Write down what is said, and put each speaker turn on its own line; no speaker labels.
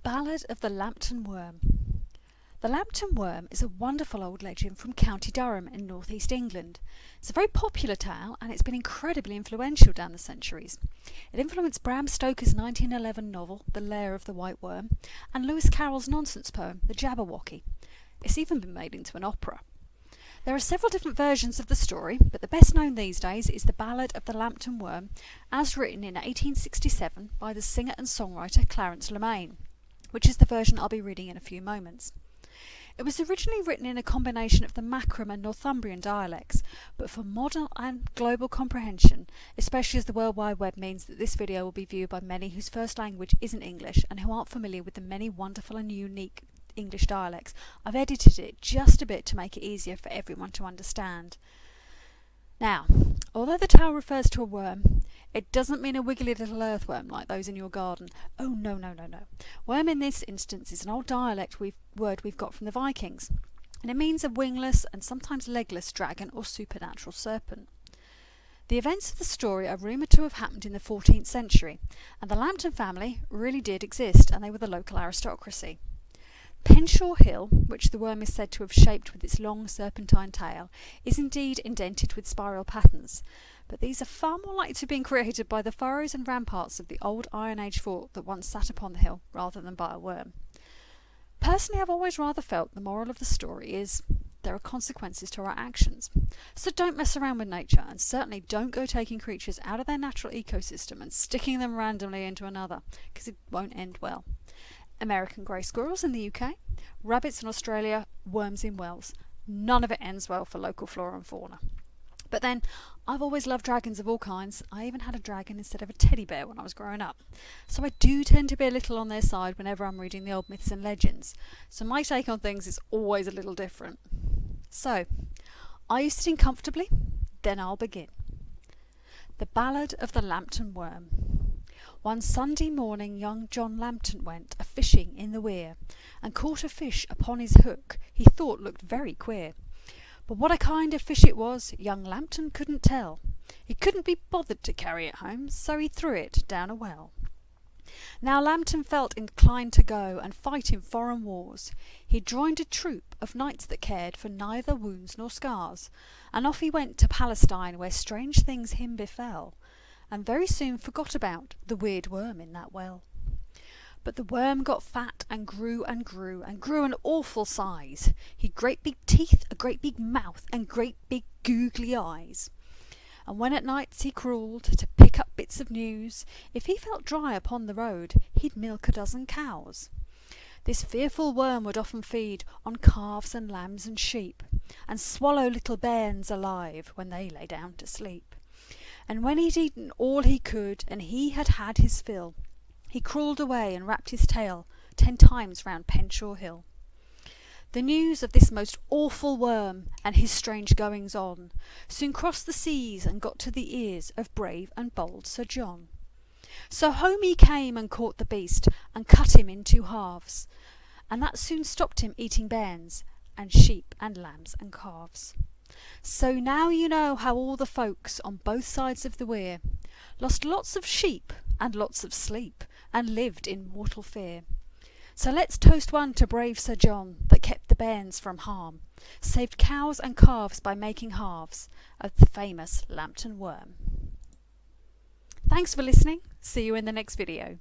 Ballad of the Lambton Worm. The Lambton Worm is a wonderful old legend from County Durham in northeast England. It's a very popular tale and it's been incredibly influential down the centuries. It influenced Bram Stoker's 1911 novel The Lair of the White Worm and Lewis Carroll's nonsense poem The Jaberwocky. It's even been made into an opera. There are several different versions of the story, but the best known these days is the Ballad of the Lambton Worm, as written in 1867 by the singer and songwriter Clarence Leumane, which is the version I'll be reading in a few moments. It was originally written in a combination of the Macram and Northumbrian dialects, but for modern and global comprehension, especially as the World Wide Web means that this video will be viewed by many whose first language isn't English and who aren't familiar with the many wonderful and unique English dialects, I've edited it just a bit to make it easier for everyone to understand. Now, although the tale refers to a worm, it doesn't mean a wiggly little earthworm like those in your garden. Oh no. Worm in this instance is an old dialect word we've got from the Vikings, and it means a wingless and sometimes legless dragon or supernatural serpent. The events of the story are rumoured to have happened in the 14th century, and the Lambton family really did exist, and they were the local aristocracy. Penshaw Hill, which the worm is said to have shaped with its long serpentine tail, is indeed indented with spiral patterns, but these are far more likely to have been created by the furrows and ramparts of the old Iron Age fort that once sat upon the hill rather than by a worm. Personally, I've always rather felt the moral of the story is there are consequences to our actions. So don't mess around with nature, and certainly don't go taking creatures out of their natural ecosystem and sticking them randomly into another, because it won't end well. American grey squirrels in the UK, rabbits in Australia, worms in Wales. None of it ends well for local flora and fauna. But then, I've always loved dragons of all kinds. I even had a dragon instead of a teddy bear when I was growing up. So I do tend to be a little on their side whenever I'm reading the old myths and legends. So my take on things is always a little different. So, are you sitting comfortably? Then I'll begin. The Ballad of the Lambton Worm. One Sunday morning young John Lambton went a-fishing in the weir, and caught a fish upon his hook he thought looked very queer. But what a kind of fish it was, young Lambton couldn't tell. He couldn't be bothered to carry it home, so he threw it down a well. Now Lambton felt inclined to go and fight in foreign wars. He joined a troop of knights that cared for neither wounds nor scars, and off he went to Palestine, where strange things him befell, and very soon forgot about the weird worm in that well. But the worm got fat and grew and grew and grew an awful size. He'd great big teeth, a great big mouth, and great big googly eyes. And when at nights he crawled to pick up bits of news, if he felt dry upon the road, he'd milk a dozen cows. This fearful worm would often feed on calves and lambs and sheep, and swallow little bairns alive when they lay down to sleep. And when he'd eaten all he could, and he had had his fill, he crawled away and wrapped his tail 10 times round Penshaw Hill. The news of this most awful worm and his strange goings-on soon crossed the seas and got to the ears of brave and bold Sir John. So home he came and caught the beast and cut him in 2 halves, and that soon stopped him eating bairns and sheep and lambs and calves. So now you know how all the folks on both sides of the weir lost lots of sheep and lots of sleep and lived in mortal fear. So let's toast one to brave Sir John that kept the bairns from harm, saved cows and calves by making halves of the famous Lambton Worm. Thanks for listening. See you in the next video.